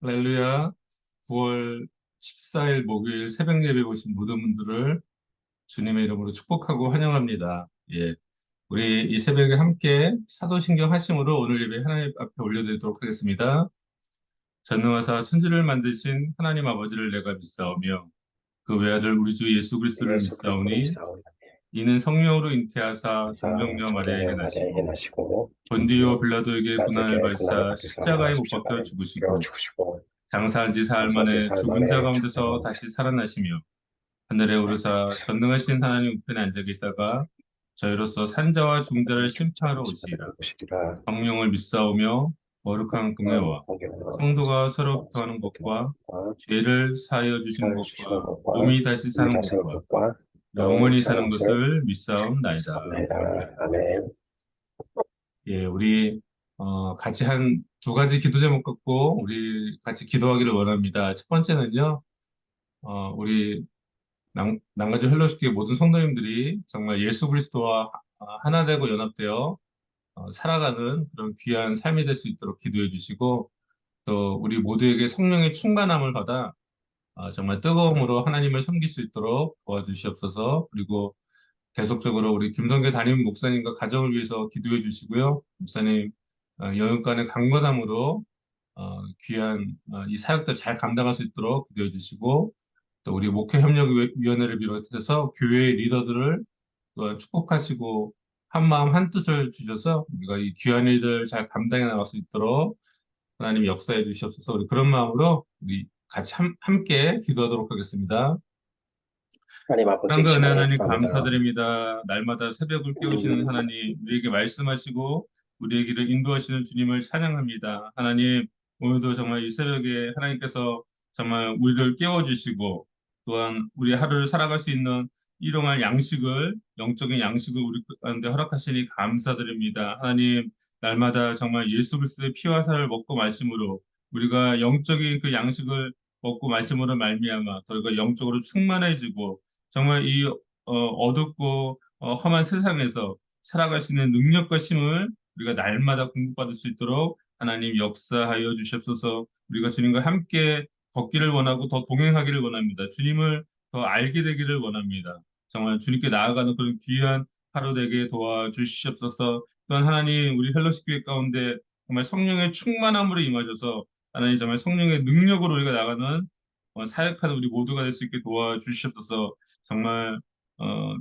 할렐루야. 9월 14일 목요일 새벽 예배 오신 모든 분들을 주님의 이름으로 축복하고 환영합니다. 예. 우리 이 새벽에 함께 사도신경 하심으로 오늘 예배 하나님 앞에 올려드리도록 하겠습니다. 전능하사 천지를 만드신 하나님 아버지를 내가 믿사오며 그 외아들 우리 주 예수 그리스도를 예수 그리스도를 믿사오니 믿사오니 이는 성령으로 잉태하사 사 동정녀 마리아에게 동정녀 마리아에게 나시고 나시고 본디오 본디오 빌라도에게 고난을 빌라도에게 고난을 받으사 받으사 십자가에 못 박혀 십자가에 못 죽으시고 죽으시고 장사한 지 사흘 장사지 만에 사흘 죽은 자 만에 죽은 자 가운데서 가운데 다시 살아나시며 하늘에 오르사 전능하신 하나님 우편에 앉아 계시다가 저희로서 산자와 중자를 심판하러 오시리라. 오시리라. 성령을 믿사오며 거룩한 공예와 공경과 성도가 서로 교통하는 서로 교통하는 것과 것과 죄를 사하여 주시는 사를 주시는 것과 것과 몸이 다시 몸이 사는 다스는 것과 것과 영원히 사는 사는 것을 것을 믿사옵나이다. 믿사옵나이다. 아멘. 예, 우리 같이 한 두 가지 기도 제목 갖고 우리 같이 기도하기를 원합니다. 첫 번째는요, 우리 난가주 헬로시교회 모든 성도님들이 정말 예수 그리스도와 하나 되고 연합되어 살아가는 그런 귀한 삶이 될 수 있도록 기도해 주시고 또 우리 모두에게 성령의 충만함을 받아 정말 뜨거움으로 하나님을 섬길 수 있도록 도와주시옵소서. 그리고 계속적으로 우리 김성계 담임 목사님과 가정을 위해서 기도해 주시고요. 목사님 영육간의 강건함으로 귀한 이 사역들 잘 감당할 수 있도록 기도해 주시고 또 우리 목회협력위원회를 비롯해서 교회의 리더들을 또한 축복하시고 한 마음 한 뜻을 주셔서 우리가 이 귀한 일들 잘 감당해 나갈 수 있도록 하나님 역사해 주시옵소서. 우리 그런 마음으로 우리 같이 함께 기도하도록 하겠습니다. 하나님 아버지 이 사랑과 은혜 시간에 하나님 기도합니다. 감사드립니다. 날마다 새벽을 깨우시는 하나님, 우리에게 말씀하시고 우리의 길을 인도하시는 주님을 찬양합니다. 하나님, 오늘도 정말 이 새벽에 하나님께서 정말 우리를 깨워주시고 또한 우리 하루를 살아갈 수 있는 일용할 양식을, 영적인 양식을 우리 가운데 허락하시니 감사드립니다. 하나님, 날마다 정말 예수 그리스도의 피와 살을 먹고 마심으로 우리가 영적인 그 양식을 먹고 마심으로 말미암아 저희가 영적으로 충만해지고 정말 이 어둡고 험한 세상에서 살아갈 수 있는 능력과 힘을 우리가 날마다 공급받을 수 있도록 하나님 역사하여 주시옵소서. 우리가 주님과 함께 걷기를 원하고 더 동행하기를 원합니다. 주님을 더 알게 되기를 원합니다. 정말 주님께 나아가는 그런 귀한 하루 되게 도와주시옵소서. 또한 하나님 우리 헬로시 교회 가운데 정말 성령의 충만함으로 임하셔서 하나님 정말 성령의 능력으로 우리가 나가는 사역하는 우리 모두가 될 수 있게 도와주시옵소서. 정말 어,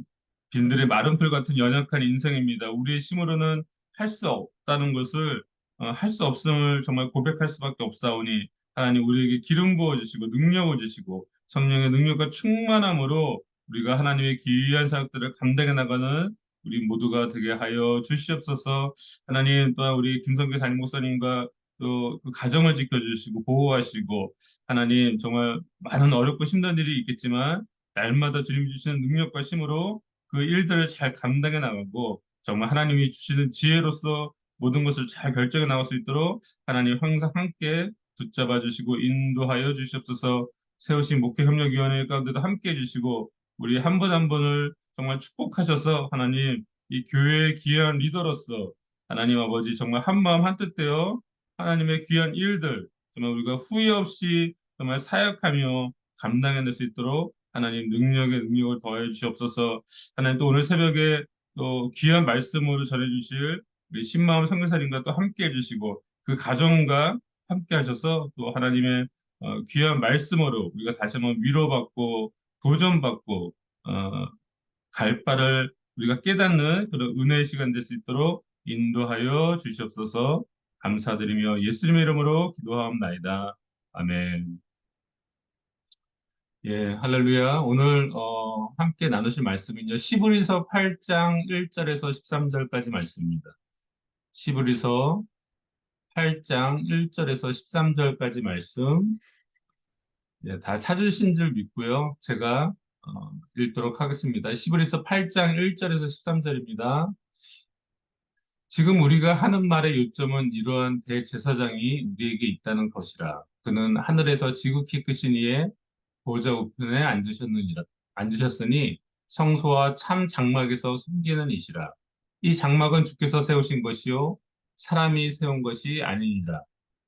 빈들의 마른 풀 같은 연약한 인생입니다. 우리의 힘으로는 할 수 없다는 것을 할 수 없음을 정말 고백할 수밖에 없사오니 하나님 우리에게 기름 부어 주시고 능력을 주시고 성령의 능력과 충만함으로 우리가 하나님의 귀한 사역들을 감당해 나가는 우리 모두가 되게 하여 주시옵소서. 하나님 또한 우리 김성규 담임 목사님과 또 그 가정을 지켜주시고 보호하시고 하나님 정말 많은 어렵고 힘든 일이 있겠지만 날마다 주님이 주시는 능력과 힘으로 그 일들을 잘 감당해 나가고 정말 하나님이 주시는 지혜로서 모든 것을 잘 결정해 나갈 수 있도록 하나님 항상 함께 붙잡아 주시고 인도하여 주시옵소서. 세우신 목회협력위원회 가운데도 함께 해주시고 우리 한 분 한 분을 정말 축복하셔서 하나님 이 교회의 귀한 리더로서 하나님 아버지 정말 한 마음 한 뜻 되어 하나님의 귀한 일들 정말 우리가 후회 없이 정말 사역하며 감당해낼 수 있도록 하나님 능력에 능력을 더해 주시옵소서. 하나님 또 오늘 새벽에 또 귀한 말씀으로 전해주실 우리 신마음 선교사님과 또 함께 해주시고 그 가정과 함께 하셔서 또 하나님의 귀한 말씀으로 우리가 다시 한번 위로받고 도전받고 어, 갈 바를 우리가 깨닫는 그런 은혜의 시간 될 수 있도록 인도하여 주시옵소서. 감사드리며 예수님의 이름으로 기도하옵나이다. 아멘. 예, 할렐루야. 오늘 함께 나누실 말씀은요. 시브리서 8장 1절에서 13절까지 말씀입니다. 시브리서 8장 1절에서 13절까지 말씀. 예, 다 찾으신 줄 믿고요. 제가 읽도록 하겠습니다. 시브리서 8장 1절에서 13절입니다. 지금 우리가 하는 말의 요점은 이러한 대제사장이 우리에게 있다는 것이라. 그는 하늘에서 지극히 크신 이의 보좌 우편에 앉으셨으니 성소와 참 장막에서 섬기는 이시라. 이 장막은 주께서 세우신 것이요 사람이 세운 것이 아니니라.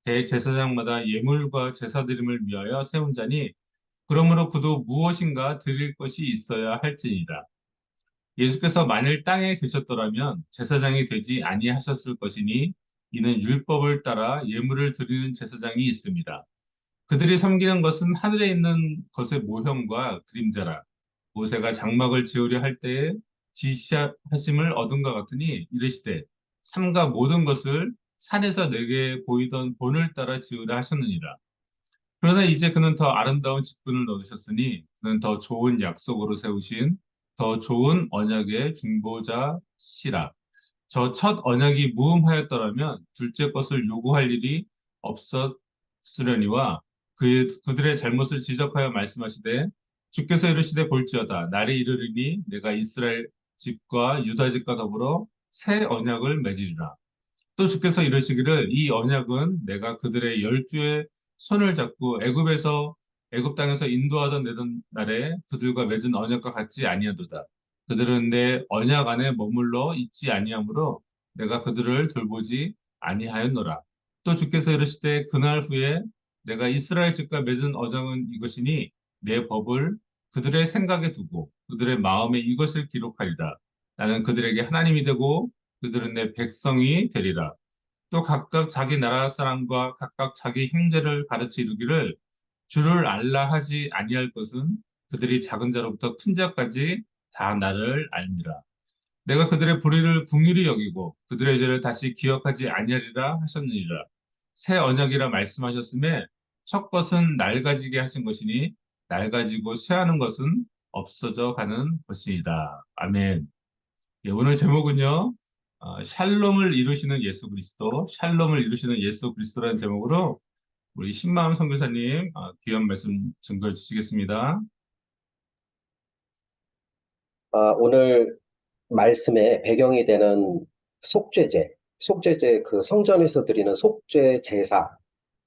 대제사장마다 예물과 제사드림을 위하여 세운 자니 그러므로 그도 무엇인가 드릴 것이 있어야 할지니라. 예수께서 만일 땅에 계셨더라면 제사장이 되지 아니하셨을 것이니 이는 율법을 따라 예물을 드리는 제사장이 있습니다. 그들이 섬기는 것은 하늘에 있는 것의 모형과 그림자라. 모세가 장막을 지으려 할 때에 지시하심을 얻은 것 같으니 이르시되 삼가 모든 것을 산에서 내게 보이던 본을 따라 지으라 하셨느니라. 그러나 이제 그는 더 아름다운 직분을 얻으셨으니 그는 더 좋은 약속으로 세우신 더 좋은 언약의 중보자시라. 저 첫 언약이 무음하였더라면 둘째 것을 요구할 일이 없었으려니와 그들의 잘못을 지적하여 말씀하시되 주께서 이르시되 볼지어다 날이 이르리니 내가 이스라엘 집과 유다 집과 더불어 새 언약을 맺으리라. 또 주께서 이르시기를 이 언약은 내가 그들의 열주의 손을 잡고 애굽 땅에서 인도하던 내던 날에 그들과 맺은 언약과 같지 아니하도다. 그들은 내 언약 안에 머물러 있지 아니하므로 내가 그들을 돌보지 아니하였노라. 또 주께서 이르시되 그날 후에 내가 이스라엘 집과 맺은 언약은 이것이니 내 법을 그들의 생각에 두고 그들의 마음에 이것을 기록하리라. 나는 그들에게 하나님이 되고 그들은 내 백성이 되리라. 또 각각 자기 나라 사람과 각각 자기 형제를 가르쳐 이르기를 주를 알라 하지 아니할 것은 그들이 작은 자로부터 큰 자까지 다 나를 알미라. 내가 그들의 불의를 긍휼히 여기고 그들의 죄를 다시 기억하지 아니하리라 하셨느니라. 새 언약이라 말씀하셨음에 첫 것은 낡아지게 하신 것이니 낡아지고 쇠하는 것은 없어져 가는 것이다. 아멘. 예, 오늘 제목은요, 샬롬을 이루시는 예수 그리스도, 샬롬을 이루시는 예수 그리스도라는 제목으로 우리 신마음 선교사님 귀한 말씀 증거해 주시겠습니다. 오늘 말씀의 배경이 되는 속죄제, 그 성전에서 드리는 속죄 제사를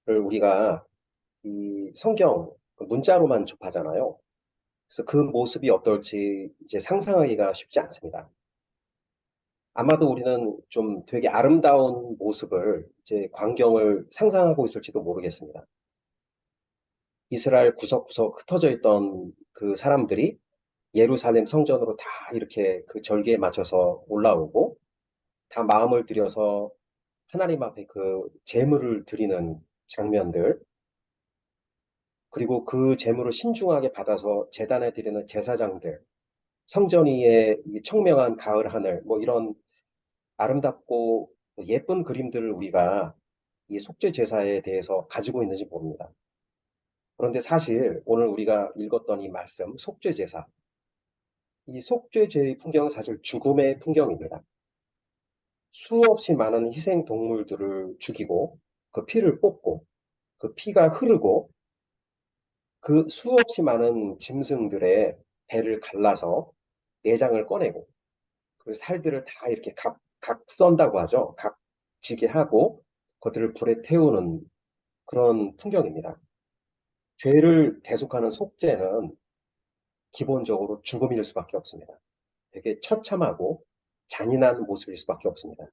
우리가 이 성경 그 문자로만 접하잖아요. 그래서 그 모습이 어떨지 이제 상상하기가 쉽지 않습니다. 아마도 우리는 좀 되게 아름다운 모습을 이제 광경을 상상하고 있을지도 모르겠습니다. 이스라엘 구석구석 흩어져 있던 그 사람들이 예루살렘 성전으로 다 이렇게 그 절기에 맞춰서 올라오고 다 마음을 들여서 하나님 앞에 그 제물을 드리는 장면들, 그리고 그 제물을 신중하게 받아서 제단에 드리는 제사장들, 성전 위에 이 청명한 가을 하늘, 뭐 이런 아름답고 예쁜 그림들을 우리가 이 속죄 제사에 대해서 가지고 있는지 모릅니다. 그런데 사실 오늘 우리가 읽었던 이 말씀, 속죄 제사, 이 속죄제의 풍경은 사실 죽음의 풍경입니다. 수없이 많은 희생 동물들을 죽이고 그 피를 뽑고 그 피가 흐르고 그 수없이 많은 짐승들의 배를 갈라서 내장을 꺼내고 그 살들을 다 이렇게 각 썬다고 하죠. 각지게 하고 그들을 불에 태우는 그런 풍경입니다. 죄를 대속하는 속죄는 기본적으로 죽음일 수밖에 없습니다. 되게 처참하고 잔인한 모습일 수밖에 없습니다.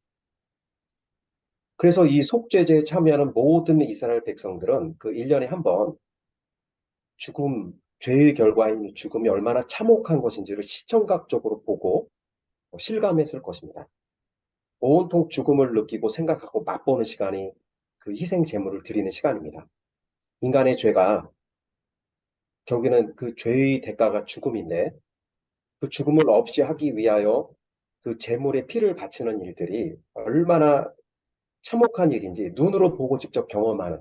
그래서 이 속죄제에 참여하는 모든 이스라엘 백성들은 그 1년에 한 번 죽음, 죄의 결과인 죽음이 얼마나 참혹한 것인지를 시청각적으로 보고 실감했을 것입니다. 온통 죽음을 느끼고 생각하고 맛보는 시간이 그 희생 제물을 드리는 시간입니다. 인간의 죄가 결국에는 그 죄의 대가가 죽음인데 그 죽음을 없이 하기 위하여 그 제물의 피를 바치는 일들이 얼마나 참혹한 일인지 눈으로 보고 직접 경험하는,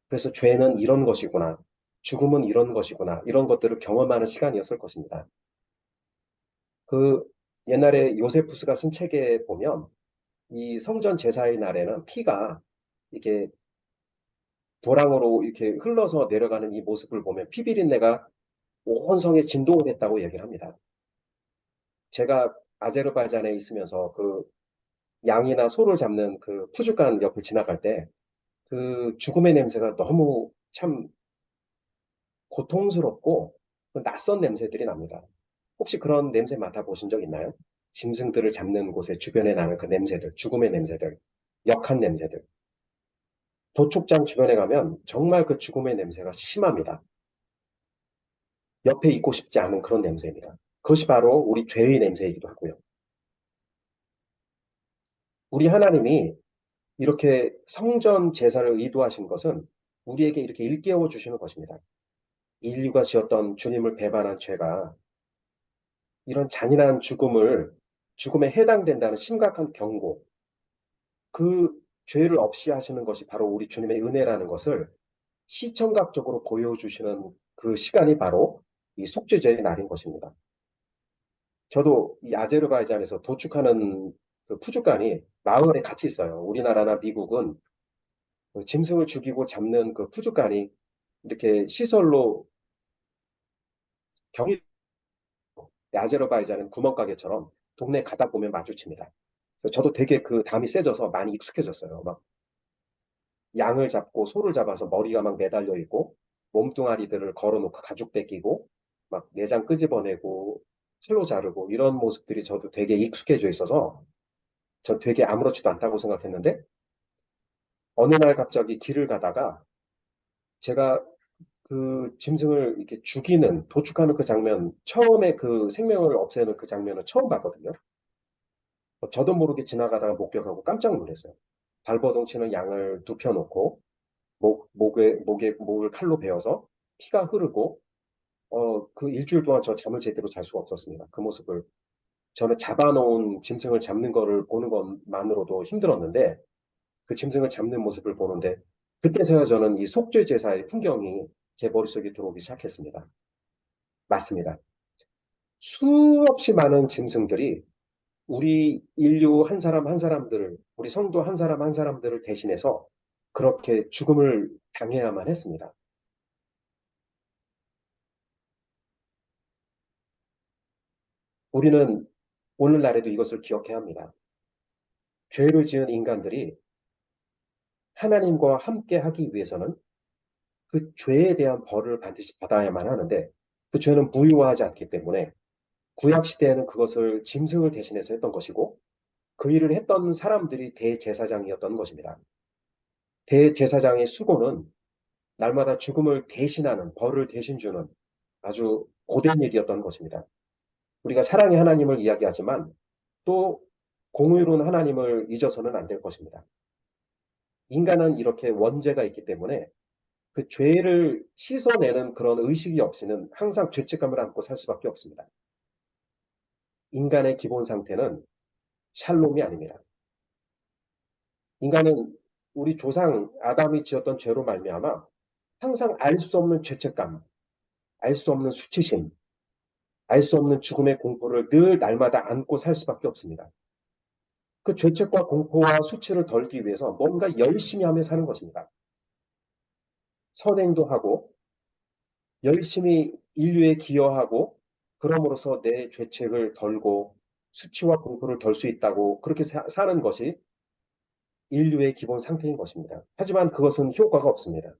그래서 죄는 이런 것이구나, 죽음은 이런 것이구나, 이런 것들을 경험하는 시간이었을 것입니다. 그 옛날에 요세푸스가 쓴 책에 보면 이 성전 제사의 날에는 피가 이렇게 도랑으로 이렇게 흘러서 내려가는 이 모습을 보면 피 비린내가 온 성에 진동을 했다고 얘기를 합니다. 제가 아제르바이잔에 있으면서 그 양이나 소를 잡는 그 푸주간 옆을 지나갈 때 그 죽음의 냄새가 너무 참 고통스럽고 낯선 냄새들이 납니다. 혹시 그런 냄새 맡아보신 적 있나요? 짐승들을 잡는 곳에 주변에 나는 그 냄새들, 죽음의 냄새들, 역한 냄새들. 도축장 주변에 가면 정말 그 죽음의 냄새가 심합니다. 옆에 있고 싶지 않은 그런 냄새입니다. 그것이 바로 우리 죄의 냄새이기도 하고요. 우리 하나님이 이렇게 성전 제사를 의도하신 것은 우리에게 이렇게 일깨워 주시는 것입니다. 인류가 지었던 주님을 배반한 죄가 이런 잔인한 죽음에 해당된다는 심각한 경고, 그 죄를 없이 하시는 것이 바로 우리 주님의 은혜라는 것을 시청각적으로 보여주시는 그 시간이 바로 이 속죄제의 날인 것입니다. 저도 이 아제르바이잔에서 도축하는 그 푸주간이 마을에 같이 있어요. 우리나라나 미국은 그 짐승을 죽이고 잡는 그 푸주간이 이렇게 시설로 경이, 아제르바이잔은 구멍가게처럼 동네 가다 보면 마주칩니다. 그래서 저도 되게 그 담이 세져서 많이 익숙해졌어요. 막 양을 잡고 소를 잡아서 머리가 막 매달려 있고 몸뚱아리들을 걸어놓고 가죽 벗기고 막 내장 끄집어내고 칼로 자르고 이런 모습들이 저도 되게 익숙해져 있어서 저 되게 아무렇지도 않다고 생각했는데 어느 날 갑자기 길을 가다가 제가 그 짐승을 이렇게 죽이는 도축하는 그 장면 처음에 그 생명을 없애는 그 장면을 처음 봤거든요. 저도 모르게 지나가다가 목격하고 깜짝 놀랐어요. 발버둥 치는 양을 눕혀놓고 목을 칼로 베어서 피가 흐르고 그 일주일 동안 저 잠을 제대로 잘 수가 없었습니다. 그 모습을 저는 잡아놓은 짐승을 잡는 거를 보는 것만으로도 힘들었는데 그 짐승을 잡는 모습을 보는데 그때서야 저는 이 속죄 제사의 풍경이 제 머릿속에 들어오기 시작했습니다. 맞습니다. 수없이 많은 짐승들이 우리 인류 한 사람 한 사람들을, 우리 성도 한 사람 한 사람들을 대신해서 그렇게 죽음을 당해야만 했습니다. 우리는 오늘날에도 이것을 기억해야 합니다. 죄를 지은 인간들이 하나님과 함께 하기 위해서는 그 죄에 대한 벌을 반드시 받아야만 하는데 그 죄는 무효하지 않기 때문에 구약 시대에는 그것을 짐승을 대신해서 했던 것이고 그 일을 했던 사람들이 대제사장이었던 것입니다. 대제사장의 수고는 날마다 죽음을 대신하는 벌을 대신 주는 아주 고된 일이었던 것입니다. 우리가 사랑의 하나님을 이야기하지만 또 공의로운 하나님을 잊어서는 안 될 것입니다. 인간은 이렇게 원죄가 있기 때문에 그 죄를 씻어내는 그런 의식이 없이는 항상 죄책감을 안고 살 수밖에 없습니다. 인간의 기본 상태는 샬롬이 아닙니다. 인간은 우리 조상 아담이 지었던 죄로 말미암아 항상 알 수 없는 죄책감, 알 수 없는 수치심, 알 수 없는 죽음의 공포를 늘 날마다 안고 살 수밖에 없습니다. 그 죄책과 공포와 수치를 덜기 위해서 뭔가 열심히 하며 사는 것입니다. 선행도 하고 열심히 인류에 기여하고 그럼으로써 내 죄책을 덜고 수치와 공포를 덜 수 있다고 그렇게 사는 것이 인류의 기본 상태인 것입니다. 하지만 그것은 효과가 없습니다.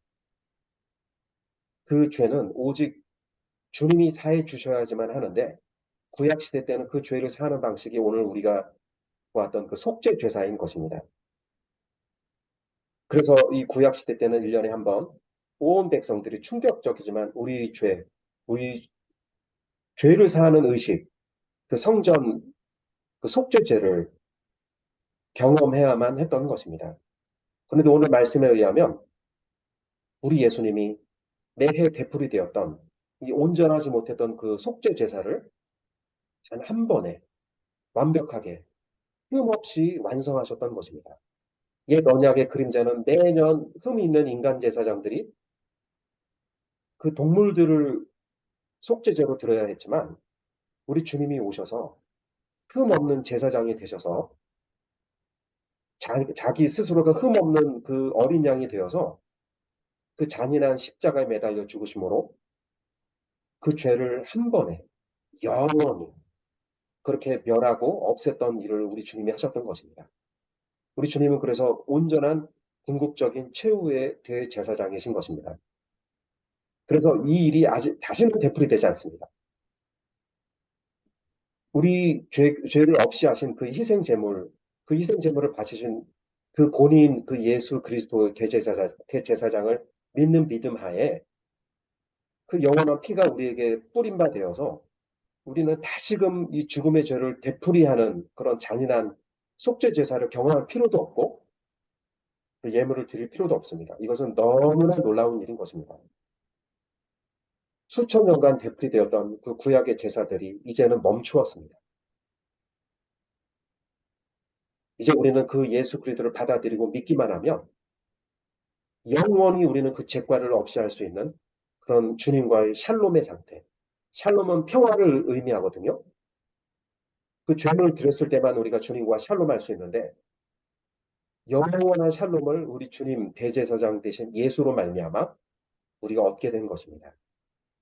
그 죄는 오직 주님이 사해 주셔야지만 하는데 구약 시대 때는 그 죄를 사하는 방식이 오늘 우리가 보았던 그 속죄 제사인 것입니다. 그래서 이 구약 시대 때는 1년에 한 번 온 백성들이 충격적이지만 우리 죄를 사하는 의식, 그 성전 그 속죄죄를 경험해야만 했던 것입니다. 그런데 오늘 말씀에 의하면 우리 예수님이 매해 되풀이 되었던 이 온전하지 못했던 그 속죄 제사를 단 한 번에 완벽하게 흠없이 완성하셨던 것입니다. 옛 언약의 그림자는 매년 흠이 있는 인간 제사장들이 그 동물들을 속죄제로 드려야 했지만 우리 주님이 오셔서 흠 없는 제사장이 되셔서 자기 스스로가 흠 없는 그 어린 양이 되어서 그 잔인한 십자가에 매달려 죽으심으로 그 죄를 한 번에 영원히 그렇게 멸하고 없앴던 일을 우리 주님이 하셨던 것입니다. 우리 주님은 그래서 온전한 궁극적인 최후의 대제사장이신 것입니다. 그래서 이 일이 아직 다시는 되풀이되지 않습니다. 우리 죄를 없이 하신 그 희생 제물을 바치신 그 본인, 그 예수 그리스도 대제사장을 믿는 믿음 하에 그 영원한 피가 우리에게 뿌린 바 되어서 우리는 다시금 이 죽음의 죄를 되풀이하는 그런 잔인한 속죄 제사를 경험할 필요도 없고 그 예물을 드릴 필요도 없습니다. 이것은 너무나 놀라운 일인 것입니다. 수천 년간 되풀이되었던 그 구약의 제사들이 이제는 멈추었습니다. 이제 우리는 그 예수 그리스도를 받아들이고 믿기만 하면 영원히 우리는 그 죄과를 없이 할 수 있는 그런 주님과의 샬롬의 상태. 샬롬은 평화를 의미하거든요. 그 죄를 드렸을 때만 우리가 주님과 샬롬할 수 있는데 영원한 샬롬을 우리 주님 대제사장 되신 예수로 말미암아 우리가 얻게 된 것입니다.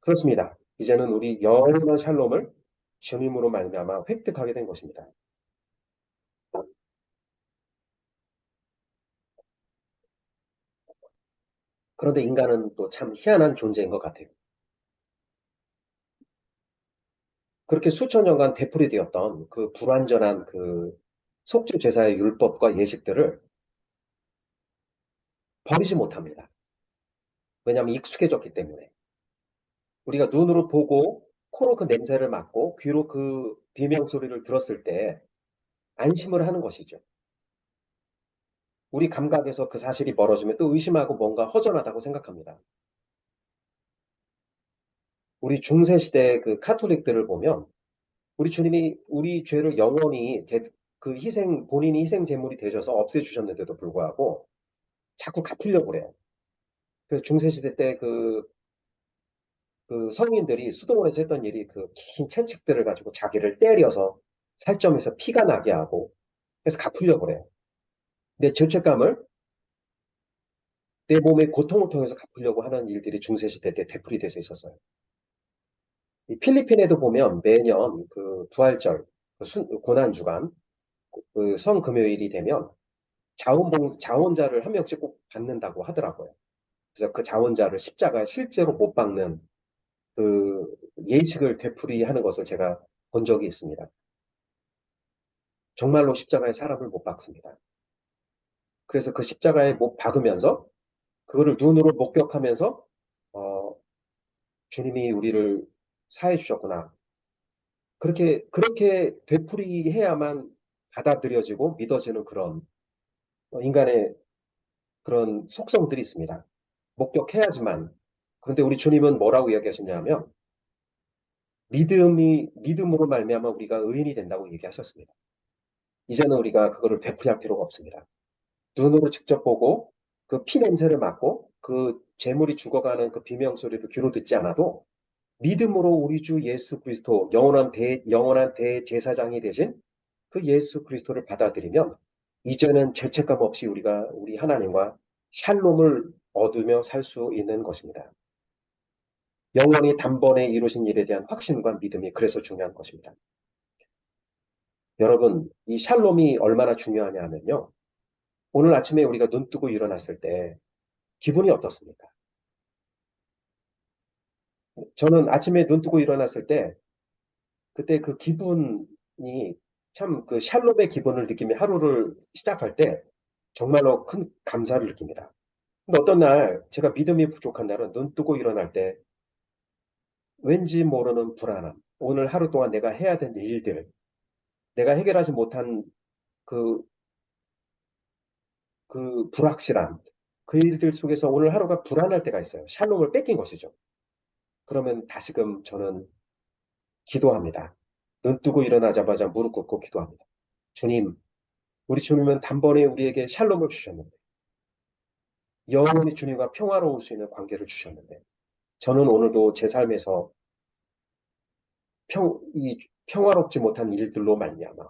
그렇습니다. 이제는 우리 영원한 샬롬을 주님으로 말미암아 획득하게 된 것입니다. 그런데 인간은 또 참 희한한 존재인 것 같아요. 그렇게 수천 년간 되풀이되었던 그 불완전한 그 속죄 제사의 율법과 예식들을 버리지 못합니다. 왜냐하면 익숙해졌기 때문에. 우리가 눈으로 보고 코로 그 냄새를 맡고 귀로 그 비명 소리를 들었을 때 안심을 하는 것이죠. 우리 감각에서 그 사실이 멀어지면 또 의심하고 뭔가 허전하다고 생각합니다. 우리 중세 시대 그 카톨릭들을 보면 우리 주님이 우리 죄를 영원히 그 희생 본인이 희생 제물이 되셔서 없애주셨는데도 불구하고 자꾸 갚으려고 그래요. 그래서 중세 시대 때 그 성인들이 수도원에서 했던 일이 그 긴 채찍들을 가지고 자기를 때려서 살점에서 피가 나게 하고 그래서 갚으려고 그래요. 내 죄책감을 내 몸의 고통을 통해서 갚으려고 하는 일들이 중세시대 때 되풀이돼서 있었어요. 이 필리핀에도 보면 매년 그 부활절, 고난주간, 그 성금요일이 되면 자원자를 한 명씩 꼭 받는다고 하더라고요. 그래서 그 자원자를 십자가에 실제로 못 박는 그 예식을 되풀이하는 것을 제가 본 적이 있습니다. 정말로 십자가에 사람을 못 박습니다. 그래서 그 십자가에 못 박으면서 그거를 눈으로 목격하면서 어, 주님이 우리를 사해 주셨구나. 그렇게 되풀이해야만 받아들여지고 믿어지는 그런 인간의 그런 속성들이 있습니다. 목격해야지만. 그런데 우리 주님은 뭐라고 이야기하셨냐면 믿음으로 말미암아 우리가 의인이 된다고 얘기하셨습니다. 이제는 우리가 그거를 되풀이할 필요가 없습니다. 눈으로 직접 보고 그 피 냄새를 맡고 그 재물이 죽어가는 그 비명 소리를 귀로 듣지 않아도 믿음으로 우리 주 예수 그리스도 영원한 대제사장이 되신 그 예수 그리스도를 받아들이면 이제는 죄책감 없이 우리가 우리 하나님과 샬롬을 얻으며 살 수 있는 것입니다. 영원히 단번에 이루신 일에 대한 확신과 믿음이 그래서 중요한 것입니다. 여러분, 이 샬롬이 얼마나 중요하냐 하면요. 오늘 아침에 우리가 눈 뜨고 일어났을 때 기분이 어떻습니까? 저는 아침에 눈 뜨고 일어났을 때 그때 그 기분이 참 그 샬롬의 기분을 느끼며 하루를 시작할 때 정말로 큰 감사를 느낍니다. 근데 어떤 날 제가 믿음이 부족한 날은 눈 뜨고 일어날 때 왠지 모르는 불안함, 오늘 하루 동안 내가 해야 될 일들, 내가 해결하지 못한 그, 그 불확실함, 그 일들 속에서 오늘 하루가 불안할 때가 있어요. 샬롬을 뺏긴 것이죠. 그러면 다시금 저는 기도합니다. 눈 뜨고 일어나자마자 무릎 꿇고 기도합니다. 주님, 우리 주님은 단번에 우리에게 샬롬을 주셨는데, 영원히 주님과 평화로울 수 있는 관계를 주셨는데, 저는 오늘도 제 삶에서 이 평화롭지 못한 일들로 말미암아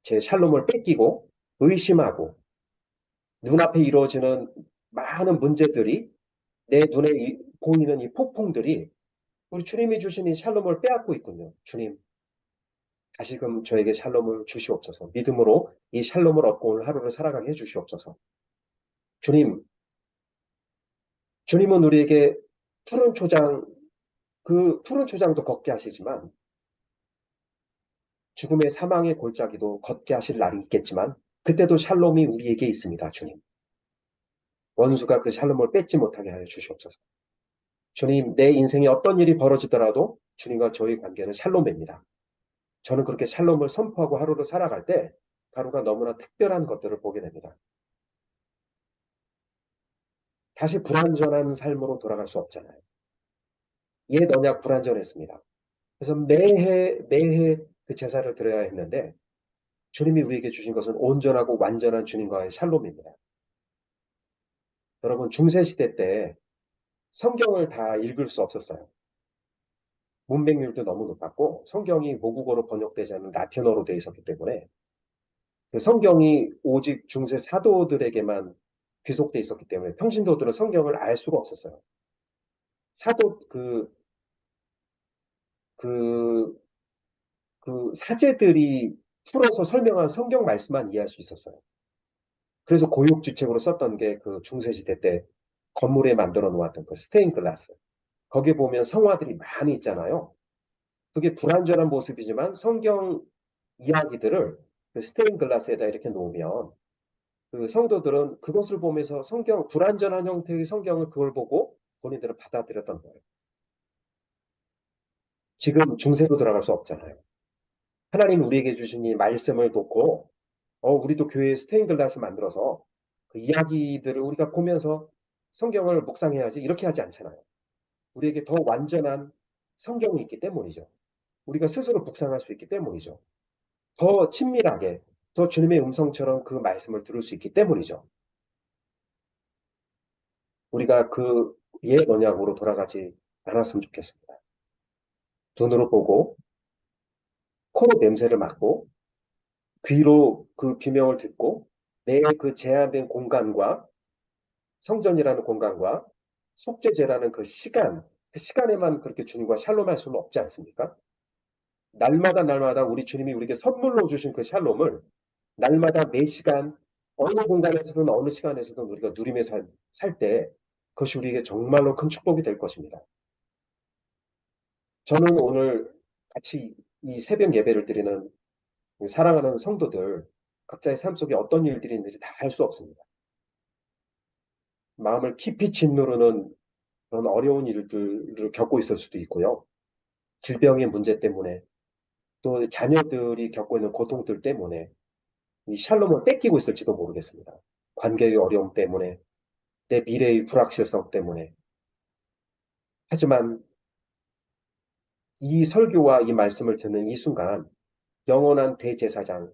제 샬롬을 뺏기고 의심하고 눈앞에 이루어지는 많은 문제들이 내 눈에 보이는 이 폭풍들이 우리 주님이 주신 이 샬롬을 빼앗고 있군요. 주님, 다시금 저에게 샬롬을 주시옵소서. 믿음으로 이 샬롬을 얻고 오늘 하루를 살아가게 해주시옵소서. 주님, 주님은 우리에게 푸른 초장, 그 푸른 초장도 걷게 하시지만 죽음의 사망의 골짜기도 걷게 하실 날이 있겠지만 그때도 샬롬이 우리에게 있습니다, 주님. 원수가 그 샬롬을 뺏지 못하게 하여 주시옵소서. 주님, 내 인생에 어떤 일이 벌어지더라도 주님과 저희 관계는 샬롬입니다. 저는 그렇게 샬롬을 선포하고 하루를 살아갈 때 하루가 너무나 특별한 것들을 보게 됩니다. 다시 불완전한 삶으로 돌아갈 수 없잖아요. 옛 언약 불완전했습니다. 그래서 매해 그 제사를 드려야 했는데 주님이 우리에게 주신 것은 온전하고 완전한 주님과의 샬롬입니다. 여러분, 중세시대 때 성경을 다 읽을 수 없었어요. 문맹률도 너무 높았고 성경이 모국어로 번역되지 않은 라틴어로 되어 있었기 때문에 그 성경이 오직 중세 사도들에게만 귀속돼 있었기 때문에 평신도들은 성경을 알 수가 없었어요. 사도 그, 그 사제들이 풀어서 설명한 성경 말씀만 이해할 수 있었어요. 그래서 고육지책으로 썼던 게 그 중세시대 때 건물에 만들어 놓았던 그 스테인 글라스. 거기에 보면 성화들이 많이 있잖아요. 그게 불완전한 모습이지만 성경 이야기들을 그 스테인 글라스에다 이렇게 놓으면 그 성도들은 그것을 보면서 성경, 불완전한 형태의 성경을 그걸 보고 본인들은 받아들였던 거예요. 지금 중세로 들어갈 수 없잖아요. 하나님 우리에게 주신 이 말씀을 놓고, 우리도 교회에 스테인 글라스 만들어서 그 이야기들을 우리가 보면서 성경을 묵상해야지 이렇게 하지 않잖아요. 우리에게 더 완전한 성경이 있기 때문이죠. 우리가 스스로 묵상할 수 있기 때문이죠. 더 친밀하게, 더 주님의 음성처럼 그 말씀을 들을 수 있기 때문이죠. 우리가 그 옛 언약으로 돌아가지 않았으면 좋겠습니다. 눈으로 보고, 코로 냄새를 맡고, 귀로 그 비명을 듣고, 내 그 제한된 공간과 성전이라는 공간과 속죄제라는 그 시간, 그 시간에만 그렇게 주님과 샬롬할 수는 없지 않습니까? 날마다 우리 주님이 우리에게 선물로 주신 그 샬롬을 날마다 매 시간 어느 공간에서든 어느 시간에서든 우리가 누리며 살 때 그것이 우리에게 정말로 큰 축복이 될 것입니다. 저는 오늘 같이 이 새벽 예배를 드리는 사랑하는 성도들 각자의 삶 속에 어떤 일들이 있는지 다 알 수 없습니다. 마음을 깊이 짓누르는 그런 어려운 일들을 겪고 있을 수도 있고요. 질병의 문제 때문에 또 자녀들이 겪고 있는 고통들 때문에 이 샬롬을 뺏기고 있을지도 모르겠습니다. 관계의 어려움 때문에 내 미래의 불확실성 때문에. 하지만 이 설교와 이 말씀을 듣는 이 순간 영원한 대제사장,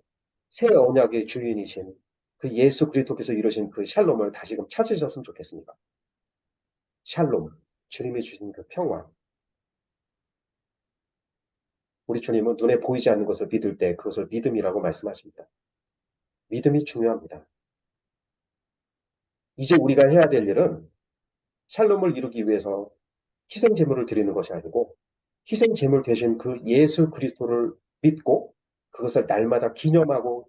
새 언약의 주인이신 그 예수 그리스도께서 이루신 그 샬롬을 다시금 찾으셨으면 좋겠습니다. 샬롬, 주님이 주신 그 평화. 우리 주님은 눈에 보이지 않는 것을 믿을 때 그것을 믿음이라고 말씀하십니다. 믿음이 중요합니다. 이제 우리가 해야 될 일은 샬롬을 이루기 위해서 희생 제물을 드리는 것이 아니고 희생 제물 대신 그 예수 그리스도를 믿고 그것을 날마다 기념하고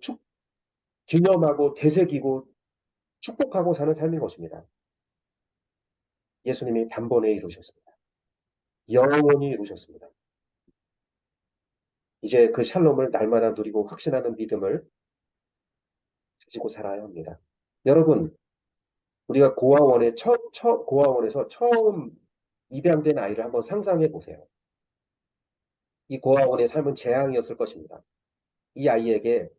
되새기고 축복하고 사는 삶인 것입니다. 예수님이 단번에 이루셨습니다. 영원히 이루셨습니다. 이제 그 샬롬을 날마다 누리고 확신하는 믿음을 가지고 살아야 합니다. 여러분, 우리가 고아원에서 처음 입양된 아이를 한번 상상해 보세요. 이 고아원의 삶은 재앙이었을 것입니다. 이 아이에게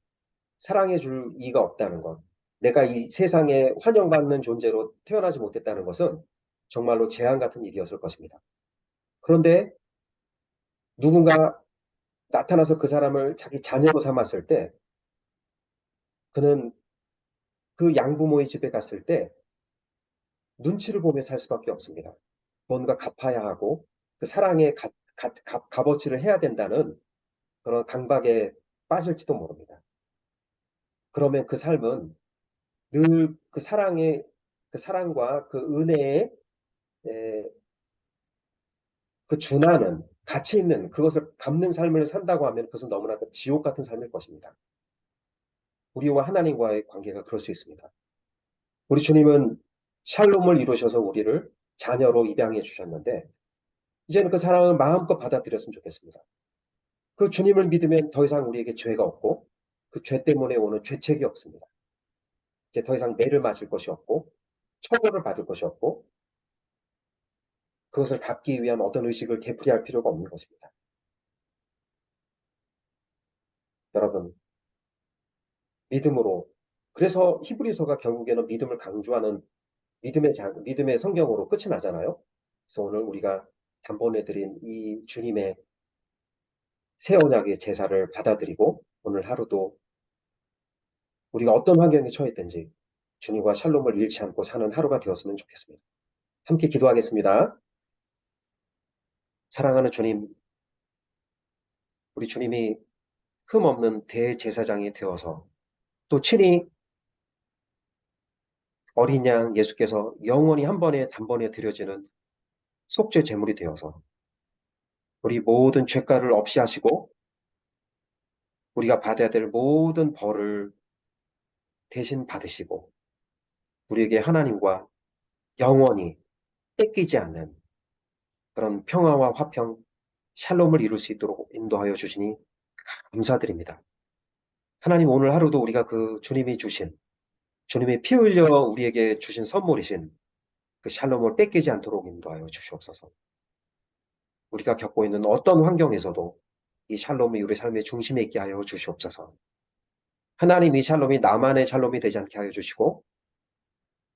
사랑해 줄 이가 없다는 것, 내가 이 세상에 환영받는 존재로 태어나지 못했다는 것은 정말로 재앙 같은 일이었을 것입니다. 그런데 누군가 나타나서 그 사람을 자기 자녀로 삼았을 때 그는 그 양부모의 집에 갔을 때 눈치를 보며 살 수밖에 없습니다. 뭔가 갚아야 하고 그 사랑의 값어치를 해야 된다는 그런 강박에 빠질지도 모릅니다. 그러면 그 삶은 늘 그 사랑과 그 은혜에 그 준하는 가치 있는 그것을 갚는 삶을 산다고 하면 그것은 너무나 지옥 같은 삶일 것입니다. 우리와 하나님과의 관계가 그럴 수 있습니다. 우리 주님은 샬롬을 이루셔서 우리를 자녀로 입양해 주셨는데 이제는 그 사랑을 마음껏 받아들였으면 좋겠습니다. 그 주님을 믿으면 더 이상 우리에게 죄가 없고 그 죄 때문에 오는 죄책이 없습니다. 이제 더 이상 매를 맞을 것이 없고 처벌을 받을 것이 없고 그것을 갚기 위한 어떤 의식을 되풀이할 필요가 없는 것입니다. 여러분, 믿음으로 그래서 히브리서가 결국에는 믿음을 강조하는 믿음의 성경으로 끝이 나잖아요. 그래서 오늘 우리가 단번에 드린 이 주님의 새 언약의 제사를 받아들이고 오늘 하루도 우리가 어떤 환경에 처했든지 주님과 샬롬을 잃지 않고 사는 하루가 되었으면 좋겠습니다. 함께 기도하겠습니다. 사랑하는 주님, 우리 주님이 흠없는 대제사장이 되어서 또 친히 어린 양 예수께서 영원히 한 번에 단번에 드려지는 속죄 제물이 되어서 우리 모든 죄가를 없이 하시고 우리가 받아야 될 모든 벌을 대신 받으시고 우리에게 하나님과 영원히 뺏기지 않는 그런 평화와 화평, 샬롬을 이룰 수 있도록 인도하여 주시니 감사드립니다. 하나님 오늘 하루도 우리가 그 주님이 주신 주님이 피 흘려 우리에게 주신 선물이신 그 샬롬을 뺏기지 않도록 인도하여 주시옵소서. 우리가 겪고 있는 어떤 환경에서도 이 샬롬이 우리 삶의 중심에 있게 하여 주시옵소서. 하나님 이 샬롬이 나만의 샬롬이 되지 않게 하여 주시고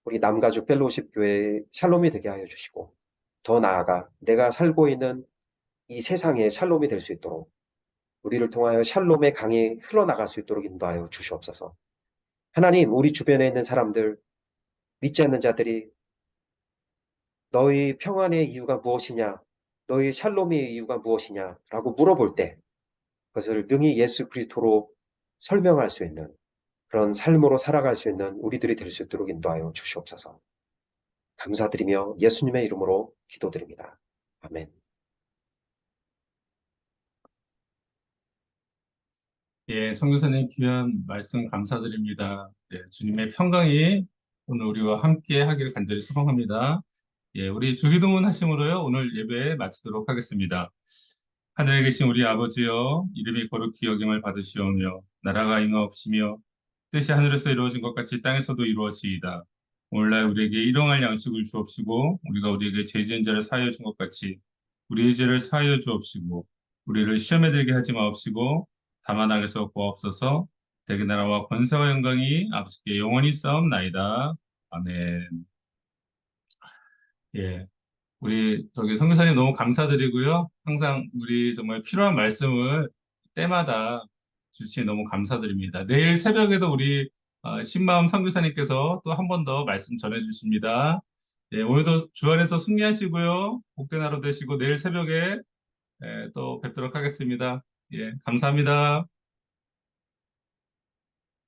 우리 남가죽 펠로우십 교회의 샬롬이 되게 하여 주시고 더 나아가 내가 살고 있는 이 세상의 샬롬이 될 수 있도록 우리를 통하여 샬롬의 강이 흘러나갈 수 있도록 인도하여 주시옵소서. 하나님 우리 주변에 있는 사람들 믿지 않는 자들이 너희 평안의 이유가 무엇이냐 너희 샬롬의 이유가 무엇이냐 라고 물어볼 때 그것을 능히 예수 그리스도로 설명할 수 있는 그런 삶으로 살아갈 수 있는 우리들이 될 수 있도록 인도하여 주시옵소서. 감사드리며 예수님의 이름으로 기도드립니다. 아멘. 예, 선교사님 귀한 말씀 감사드립니다. 예, 주님의 평강이 오늘 우리와 함께 하기를 간절히 소망합니다. 예, 우리 주기도문 하심으로요, 오늘 예배 마치도록 하겠습니다. 하늘에 계신 우리 아버지여, 이름이 거룩히 여김을 받으시오며, 나라가 임하옵시며, 뜻이 하늘에서 이루어진 것 같이 땅에서도 이루어지이다. 오늘날 우리에게 일용할 양식을 주옵시고, 우리가 우리에게 죄 지은 자를 사하여 준 것 같이, 우리의 죄를 사하여 주옵시고, 우리를 시험에 들게 하지 마옵시고, 다만 악에서 구하옵소서. 대개 나라와 권세와 영광이 아버지께 영원히 싸움나이다. 아멘. 예. 우리 저기 선교사님 너무 감사드리고요. 항상 우리 정말 필요한 말씀을 때마다 주시니 너무 감사드립니다. 내일 새벽에도 우리 신마음 선교사님께서 또 한 번 더 말씀 전해주십니다. 예, 오늘도 주 안에서 승리하시고요. 복된 하루 되시고 내일 새벽에 또 뵙도록 하겠습니다. 예, 감사합니다.